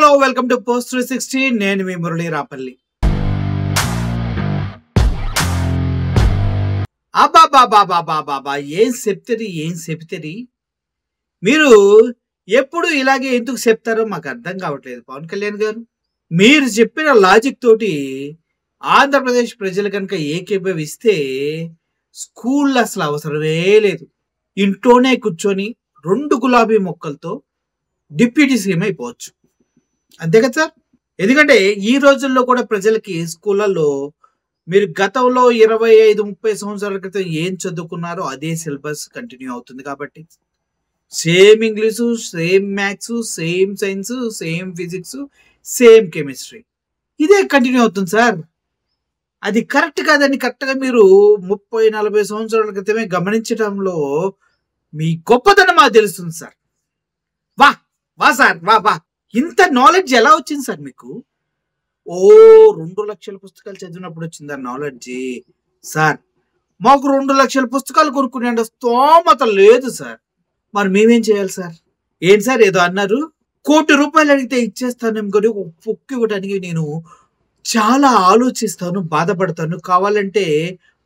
Hello welcome to post 360. నేను మీ మురళీ రాపల్లి. అబాబాబాబాబాబా ఏం చెప్తారు మీరు ఎప్పుడు ఇలాగే ఎందుకు చెప్తారో మాకు అర్థం కావట్లేదు. పవన్ కళ్యాణ్ గారు, మీరు చెప్పిన లాజిక్ తోటి ఆంధ్రప్రదేశ్ ప్రజలు కనుక ఏకీభవిస్తే స్కూల్ అసలు అవసరమే లేదు. ఇంట్లోనే కూర్చొని 2 గులాబీ మొక్కలతో డిప్యూటీ సీఎం అయిపోవచ్చు. అంతే కదా సార్? ఎందుకంటే ఈ రోజుల్లో కూడా ప్రజలకి స్కూళ్ళల్లో మీరు గతంలో 25-30 సంవత్సరాల క్రితం ఏం చదువుకున్నారో అదే సిలబస్ కంటిన్యూ అవుతుంది. కాబట్టి same English, same maths, same signs, same physics, same chemistry, ఇదే కంటిన్యూ అవుతుంది సార్. అది కరెక్ట్ కాదని కరెక్ట్గా మీరు 30-40 సంవత్సరాల క్రితమే గమనించడంలో మీ గొప్పతనం మాకు తెలుస్తుంది సార్. వా వా సార్, వా వా. ఇంత నాలెడ్జ్ ఎలా వచ్చింది సార్ మీకు? 2 లక్షల పుస్తకాలు చదివినప్పుడు వచ్చిందా నాలెడ్జి? సార్, మాకు 2 లక్షల పుస్తకాలు కొనుక్కునే స్తోమత లేదు సార్. మరి మేమేం చేయాలి సార్? ఏంటి సార్ ఏదో అన్నారు, ₹1 కోటి అడిగితే ఇచ్చేస్తాను కానీ ఒక బుక్ ఇవ్వడానికి నేను చాలా ఆలోచిస్తాను, బాధపడతాను. కావాలంటే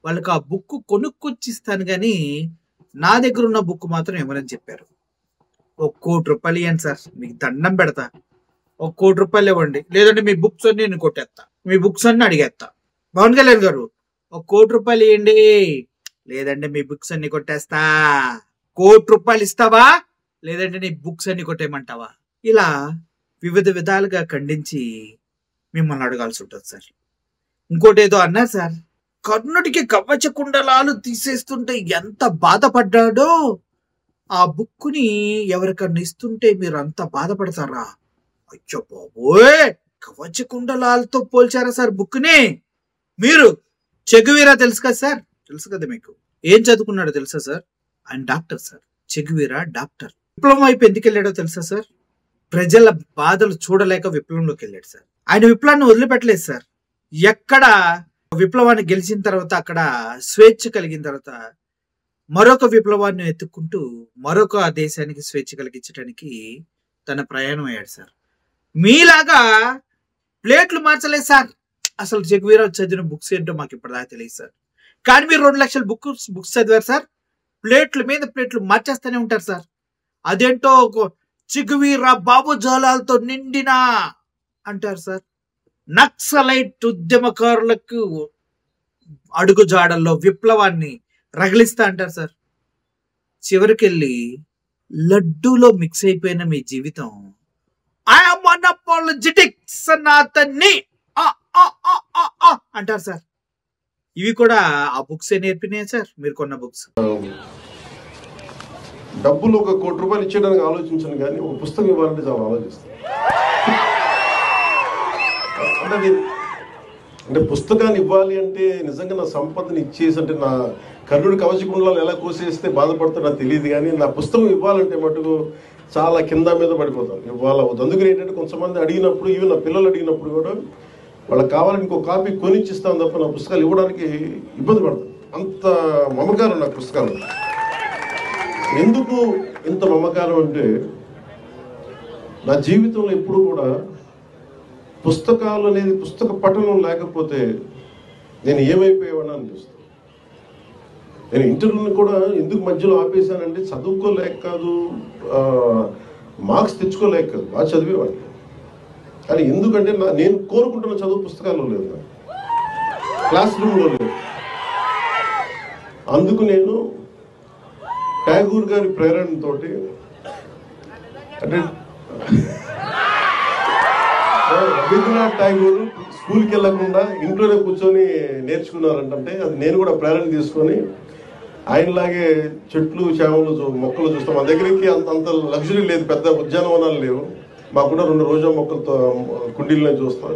వాళ్ళకి ఆ బుక్ కొనుక్కొచ్చిస్తాను కానీ నా దగ్గర ఉన్న బుక్ మాత్రం ఇవ్వనని చెప్పారు. ₹1 కోటి ఇవ్వండి సార్, మీకు దండం పెడతా. ₹1 కోటి ఇవ్వండి, లేదంటే మీ బుక్స్ అన్ని నేను కొట్టేస్తా, మీ బుక్స్ అన్ని అడిగేస్తా. పవన్ కళ్యాణ్ గారు, ₹1 కోటి ఇవ్వండి, లేదంటే మీ బుక్స్ అన్ని కొట్టేస్తా. ₹1 కోటి ఇస్తావా, లేదంటే నీ బుక్స్ అన్ని కొట్టేయమంటావా? ఇలా వివిధ విధాలుగా ఖండించి మిమ్మల్ని అడగాల్సి ఉంటుంది సార్. ఇంకోటి ఏదో అన్నారు సార్, కర్ణుడికి కవచ కుండలాలు తీసేస్తుంటే ఎంత బాధపడ్డాడో ఆ బుక్కుని ఎవరికన్నా ఇస్తుంటే మీరు అంత బాధపడతారా? అయ్యో బాబోయ్, కవచ కుండలాలతో పోల్చారా సార్ బుక్ని? మీరు చెగువీరా తెలుసు కదా సార్? తెలుసు కదా మీకు. ఏం చదువుకున్నాడో తెలుసా సార్? ఆయన డాక్టర్ సార్. చెగువీరా డాక్టర్. విప్లవం వైపు ఎందుకు వెళ్ళాడో తెలుసా సార్? ప్రజల బాధలు చూడలేక విప్లవంలోకి వెళ్ళాడు సార్. ఆయన విప్లవాన్ని వదిలిపెట్టలేదు సార్. ఎక్కడ విప్లవాన్ని గెలిచిన తర్వాత, అక్కడ స్వేచ్ఛ కలిగిన తర్వాత మరొక విప్లవాన్ని ఎత్తుక్కుంటూ మరొక దేశానికి స్వేచ్ఛ కలిగించడానికి తన ప్రయాణం అయ్యాడు సార్. మీలాగా ప్లేట్లు మార్చలేదు సార్. అసలు చెగువీరా చదివిన బుక్స్ ఏంటో మాకు ఇప్పటిదాకా తెలియదు సార్. కానీ మీరు 2 లక్షల బుక్స్ చదివారు సార్. ప్లేట్ల మీద ప్లేట్లు మార్చేస్తూనే ఉంటారు సార్. అదేంటో చెగువీరా బాబుజాలాలతో నిండిన అంటారు సార్. నక్సలైట్ ఉద్యమకారులకు అడుగుజాడల్లో విప్లవాన్ని రగిలిస్తా అంటారు సార్. చివరికెళ్ళి లడ్డూలో మిక్స్ అయిపోయిన మీ జీవితం ఐఎమ్ అన్అపాలజెటిక్ సనాతని అంటారు సార్. ఇవి కూడా ఆ బుక్స్ నేర్పినాయి సార్, మీరు కొన్న బుక్స్. డబ్బులు ₹1 కోటి ఇచ్చేయడానికి ఆలోచించను కానీ ఒక పుస్తకం ఇవ్వాలంటే చాలా ఆలోచిస్తాను. అంటే పుస్తకాన్ని ఇవ్వాలి అంటే నిజంగా నా సంపదను ఇచ్చేసి, అంటే నా కర్ణుడి కవచకుండలాలు ఎలా కోసేస్తే బాధపడుతుందో నాకు తెలియదు, కానీ నా పుస్తకం ఇవ్వాలంటే మటుకు చాలా కింద మీద పడిపోతాను. ఇవ్వాలి అవుతుంది. అందుకని ఏంటంటే కొంతమంది అడిగినప్పుడు, ఈవెన్ నా పిల్లలు అడిగినప్పుడు కూడా వాళ్ళకి కావాలని ఇంకో కాపీ కొనిచ్చిస్తాను తప్ప నా పుస్తకాలు ఇవ్వడానికి ఇబ్బంది పడతాను. అంత మమకారం నా పుస్తకాలు. ఎందుకు ఇంత మమకారం అంటే, నా జీవితంలో ఎప్పుడు కూడా పుస్తకాలు అనేది, పుస్తక పఠనం లేకపోతే నేను ఏమైపోయేవాడిని అనిపిస్తుంది. నేను ఇంటర్వ్యూని కూడా ఎందుకు మధ్యలో ఆపేశానంటే చదువుకోలేక కాదు, మార్క్స్ తెచ్చుకోలేక కాదు, బాగా చదివేవాడిని. కానీ ఎందుకంటే నేను కోరుకుంటున్న చదువు పుస్తకాల్లో లేదు, క్లాస్ రూమ్లో లేదు. అందుకు నేను ట్యాగూర్ గారి ప్రేరణతోటి, అంటే రవీంద్రనాథ్ ఠాగూర్ స్కూల్కి వెళ్ళకుండా ఇంట్లోనే కూర్చొని నేర్చుకున్నారంటే అది నేను కూడా ప్రేరణ తీసుకొని ఆయనలాగే చెట్లు, చేమలు, మొక్కలు చూస్తాం. మా దగ్గరికి అంత లగ్జరీ లేదు, పెద్ద ఉద్యానవనాలు లేవు. మాకు కూడా 2 రోజా మొక్కలతో కుండీలనే చూస్తాం.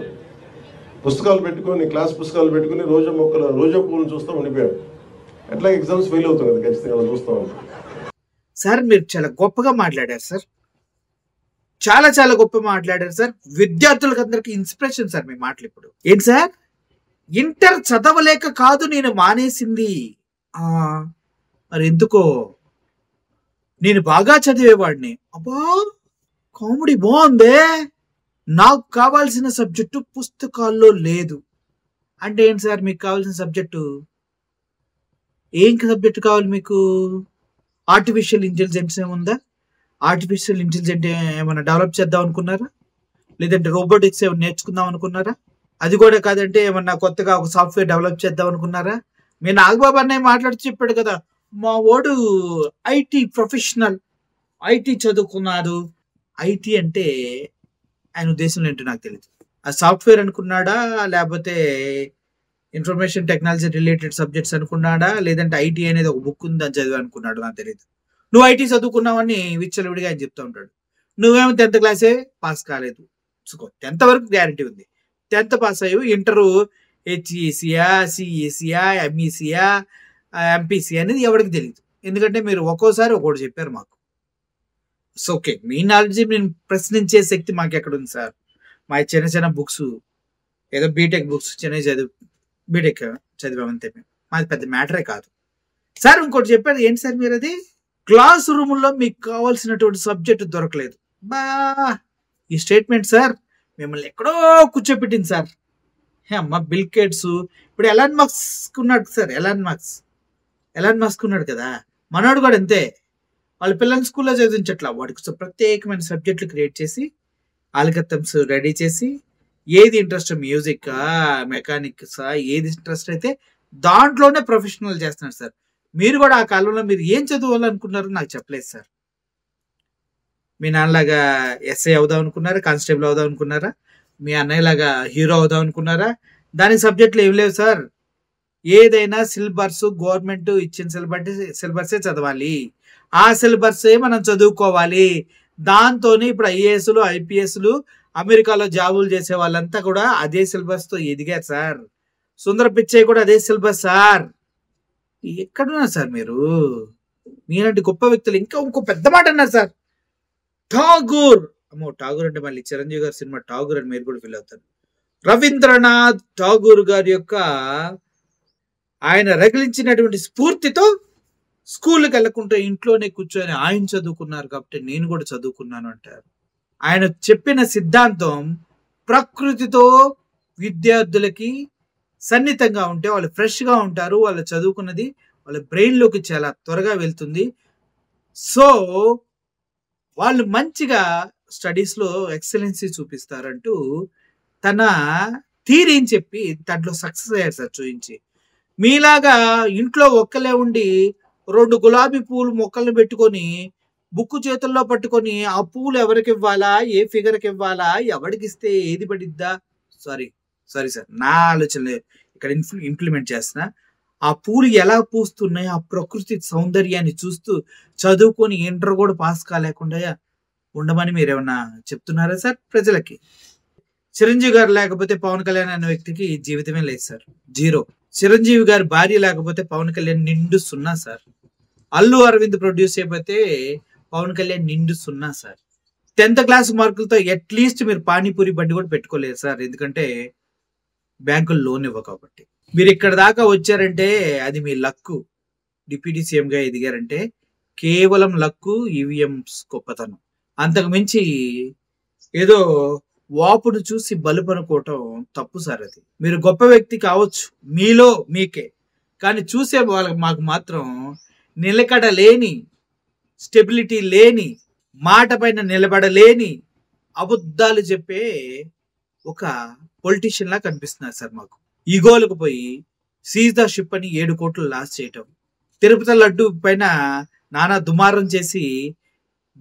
పుస్తకాలు పెట్టుకొని, క్లాస్ పుస్తకాలు పెట్టుకుని రోజా పువ్వులను చూస్తూ ఉండిపోయాడు. ఎట్లా ఎగ్జామ్స్ ఫెయిల్ అవుతాం కదా ఖచ్చితంగా, అలా చూస్తూ ఉంటాం. సార్ మీరు చాలా గొప్పగా మాట్లాడారు సార్, చాలా చాలా గొప్ప మాట్లాడారు సార్. విద్యార్థులకు అందరికి ఇన్స్పిరేషన్ సార్ మీ మాటలు. ఇప్పుడు ఏంటి సార్, ఇంటర్ చదవలేక కాదు నేను మానేసింది, మరి ఎందుకో నేను బాగా చదివేవాడిని. అబ్బా కామెడీ బాగుందే, నాకు కావాల్సిన సబ్జెక్టు పుస్తకాల్లో లేదు అంటే ఏంటి సార్? మీకు కావాల్సిన సబ్జెక్టు ఏం సబ్జెక్టు కావాలి మీకు? ఆర్టిఫిషియల్ ఇంటెలిజెన్స్ ఏముందా? ఆర్టిఫిషియల్ ఇంటెలిజెంట్ ఏమైనా డెవలప్ చేద్దాం అనుకున్నారా? లేదంటే రోబోటిక్స్ ఏమైనా నేర్చుకుందాం అనుకున్నారా? అది కూడా కాదంటే ఏమన్నా కొత్తగా ఒక సాఫ్ట్వేర్ డెవలప్ చేద్దాం అనుకున్నారా? మీ నాగబాబు అన్నయ్య మాట్లాడుతూ చెప్పాడు కదా, మా వాడు ఐటీ ప్రొఫెషనల్, ఐటీ చదువుకున్నాడు. ఐటీ అంటే ఆయన ఉద్దేశంలో ఏంటో నాకు తెలియదు. ఆ సాఫ్ట్వేర్ అనుకున్నాడా, లేకపోతే ఇన్ఫర్మేషన్ టెక్నాలజీ రిలేటెడ్ సబ్జెక్ట్స్ అనుకున్నాడా, లేదంటే ఐటీ అనేది ఒక బుక్ ఉందని చదివి అనుకున్నాడు నాకు తెలియదు. నువ్వు ఐటీ చదువుకున్నావని విచ్చలవిడిగా ఆయన చెప్తా ఉంటాడు. నువ్వేమో 10th క్లాసే పాస్ కాలేదు. 10th వరకు గ్యారంటీ ఉంది. 10th పాస్ అయ్యి ఇంటరు హెచ్ఈసియా, సిఈసియా, ఎంఈసియా, ఎంపీసీ అనేది ఎవరికి తెలియదు. ఎందుకంటే మీరు ఒక్కోసారి ఒక్కోటి చెప్పారు మాకు. సో ఓకే, మీ నాలెడ్జ్ నేను ప్రశ్నించే శక్తి మాకు ఎక్కడ ఉంది సార్? మా చిన్న చిన్న బుక్స్, ఏదో బీటెక్ బుక్స్ చిన్న బీటెక్ చదివామంతే. మాది పెద్ద మ్యాటరే కాదు సార్. ఇంకోటి చెప్పారు ఏంటి సార్ మీరు? అది క్లాస్ రూమ్లో మీకు కావాల్సినటువంటి సబ్జెక్ట్ దొరకలేదు. బా, ఈ స్టేట్మెంట్ సార్ మిమ్మల్ని ఎక్కడో కూర్చోపెట్టింది సార్. అమ్మ బిల్ గేట్స్, ఇప్పుడు ఎలాన్ మస్క్ ఉన్నాడు సార్. ఎలాన్ మస్క్ ఉన్నాడు కదా, మనోడు కూడా అంతే. వాళ్ళ పిల్లల్ని స్కూల్లో చదివించట్లా, వాడికి ప్రత్యేకమైన సబ్జెక్టులు క్రియేట్ చేసి ఆల్గరిథమ్స్ రెడీ చేసి, ఏది ఇంట్రెస్ట్, మ్యూజిక్, మెకానిక్స్, ఏది ఇంట్రెస్ట్ అయితే దాంట్లోనే ప్రొఫెషనల్ చేస్తున్నారు సార్. మీరు కూడా ఆ కాలంలో మీరు ఏం చదవాలనుకున్నారో నాకు చెప్పలేదు సార్. మీ నాన్నలాగా ఎస్ఐ అవుదాం అనుకున్నారా, కానిస్టేబుల్ అవుదాం అనుకున్నారా, మీ అన్నయ్యలాగా హీరో అవుదాం అనుకున్నారా? దానికి సబ్జెక్టులు ఏమి లేవు సార్. ఏదైనా సిలబస్ గవర్నమెంట్ ఇచ్చిన సిలబసే చదవాలి. ఆ సిలబసే మనం చదువుకోవాలి. దాంతోనే ఇప్పుడు ఐఏఎస్లు, ఐపీఎస్లు, అమెరికాలో జాబులు చేసే వాళ్ళంతా కూడా అదే సిలబస్తో ఎదిగారు సార్. సుందర పిచ్చయ్య కూడా అదే సిలబస్ సార్. ఎక్కడున్నారు సార్ మీరు? మీలాంటి గొప్ప వ్యక్తులు. ఇంకా ఇంకో పెద్ద మాట అన్నారు సార్, ఠాగూర్. అమ్మో, ఠాగూర్ అంటే మళ్ళీ చిరంజీవి గారి సినిమా ఠాగూర్ అని మీరు కూడా ఫీల్ అవుతారు. రవీంద్రనాథ్ ఠాగూర్ గారి యొక్క ఆయన రగిలించినటువంటి స్ఫూర్తితో స్కూల్కి వెళ్ళకుండా ఇంట్లోనే కూర్చొని ఆయన చదువుకున్నారు కాబట్టి నేను కూడా చదువుకున్నాను అంటారు. ఆయన చెప్పిన సిద్ధాంతం ప్రకృతితో విద్యార్థులకి సన్నిహితంగా ఉంటే వాళ్ళు ఫ్రెష్గా ఉంటారు. వాళ్ళు చదువుకున్నది వాళ్ళ బ్రెయిన్లోకి చాలా త్వరగా వెళ్తుంది. సో వాళ్ళు మంచిగా స్టడీస్లో ఎక్సలెన్సీ చూపిస్తారంటూ తన థీరీని చెప్పి దాంట్లో సక్సెస్ అయ్యారు సార్ చూయించి. మీలాగా ఇంట్లో ఒక్కలే ఉండి 2 గులాబీ పూలు మొక్కలను పెట్టుకొని బుక్కు చేతుల్లో పట్టుకొని ఆ పూలు ఎవరికి ఇవ్వాలా, ఏ ఫిగర్కి ఇవ్వాలా, ఎవరికి ఇస్తే ఏది పడిద్దా, సారీ సార్, నా ఆలోచన ఇక్కడ ఇంప్లిమెంట్ చేస్తున్నా. ఆ పూలు ఎలా పూస్తున్నాయి, ఆ ప్రకృతి సౌందర్యాన్ని చూస్తూ చదువుకొని ఇంటర్ కూడా పాస్ కాలేకుండా ఉండమని మీరేమన్నా చెప్తున్నారా సార్ ప్రజలకి? చిరంజీవి గారు లేకపోతే పవన్ కళ్యాణ్ అనే వ్యక్తికి జీవితమే లేదు సార్, 0. చిరంజీవి గారి భార్య లేకపోతే పవన్ కళ్యాణ్ నిండు 0 సార్. అల్లు అరవింద్ ప్రొడ్యూస్ అయిపోతే పవన్ కళ్యాణ్ నిండు 0 సార్. 10th క్లాస్ మార్కులతో అట్లీస్ట్ మీరు పానీపూరి బండి కూడా పెట్టుకోలేదు సార్. ఎందుకంటే బ్యాంకులు లోన్ ఇవ్వ కాబట్టి. మీరు ఇక్కడ దాకా వచ్చారంటే అది మీ లక్కు. డిప్యూటీ సీఎంగా ఎదిగారంటే కేవలం లక్కు, ఈవీఎంస్ గొప్పతనం. అంతకు మించి ఏదో వాపును చూసి బలుపు అనుకోవటం తప్పు సార్. అది మీరు గొప్ప వ్యక్తి కావచ్చు మీలో మీకే, కానీ చూసే వాళ్ళకి మాకు మాత్రం నిలకడ లేని, స్టెబిలిటీ లేని, మాట పైన నిలబడలేని, అబద్ధాలు చెప్పే ఒక పొలిటీషియన్ లా కనిపిస్తున్నారు సార్ మాకు. ఈగోలకు పోయి సీజ్ షిప్ అని 7 కోట్లు లాస్ చేయటం, తిరుపతి లడ్డు పైన నానా దుమారం చేసి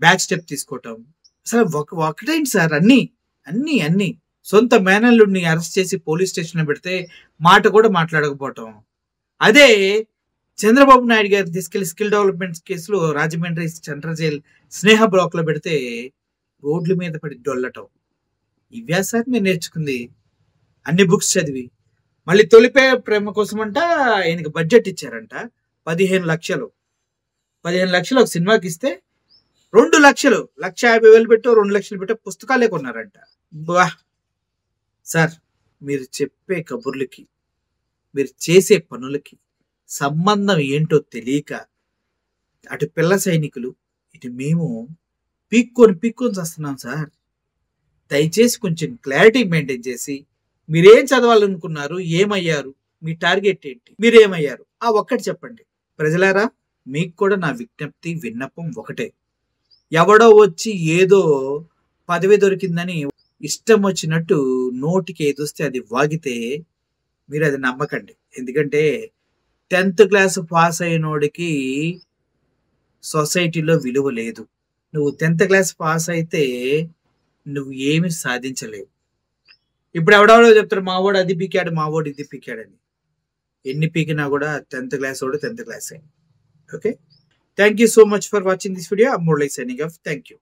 బ్యాక్ స్టెప్ తీసుకోవటం. సార్ ఒకటేంటి సార్, అన్ని సొంత మేనల్లుడిని అరెస్ట్ చేసి పోలీస్ స్టేషన్లో పెడితే మాట కూడా మాట్లాడకపోవటం. అదే చంద్రబాబు నాయుడు గారు తీసుకెళ్లి స్కిల్ డెవలప్మెంట్ కేసులో రాజమండ్రి సెంట్రల్ జైల్ స్నేహ బ్లాక్ లో పెడితే రోడ్ల మీద పడి డొల్లటం. ఇవ్యా సార్ మీరు నేర్చుకుంది? అన్ని బుక్స్ చదివి మళ్ళీ తొలిపే ప్రేమ కోసం అంట ఆయనకి బడ్జెట్ ఇచ్చారంట 15 లక్షలు. 15 లక్షలు ఒక సినిమాకి ఇస్తే 2 లక్షలు, 1,50,000 పెట్టో 2 లక్షలు పెట్టో పుస్తకాలే కొన్నారంట. బా సార్, మీరు చెప్పే కబుర్లకి మీరు చేసే పనులకి సంబంధం ఏంటో తెలియక అటు పిల్ల సైనికులు ఇటు మేము పీక్కొని చేస్తున్నాం సార్. దయచేసి కొంచెం క్లారిటీ మెయింటైన్ చేసి మీరేం చదవాలనుకున్నారు, ఏమయ్యారు, మీ టార్గెట్ ఏంటి, మీరేమయ్యారు, ఆ ఒక్కటి చెప్పండి. ప్రజలారా, మీకు కూడా నా విజ్ఞప్తి, విన్నపం ఒకటే. ఎవడో వచ్చి ఏదో పదవి దొరికిందని ఇష్టం వచ్చినట్టు నోటికి ఏదొస్తే అది వాగితే మీరు అది నమ్మకండి. ఎందుకంటే 10th క్లాస్ పాస్ అయినోడికి సొసైటీలో విలువ లేదు. నువ్వు 10th క్లాస్ పాస్ అయితే నువ్వు ఏమి సాధించలేవు. ఇప్పుడు ఎవడెవడో చెప్తారు మావాడు అది పీకాడు, మావాడు ఇది పీకాడని. ఎన్ని పీకినా కూడా 10th క్లాస్ వాడు 10th క్లాసే. Okay, thank you so much for watching this video. I'm Murali signing off. Thank you.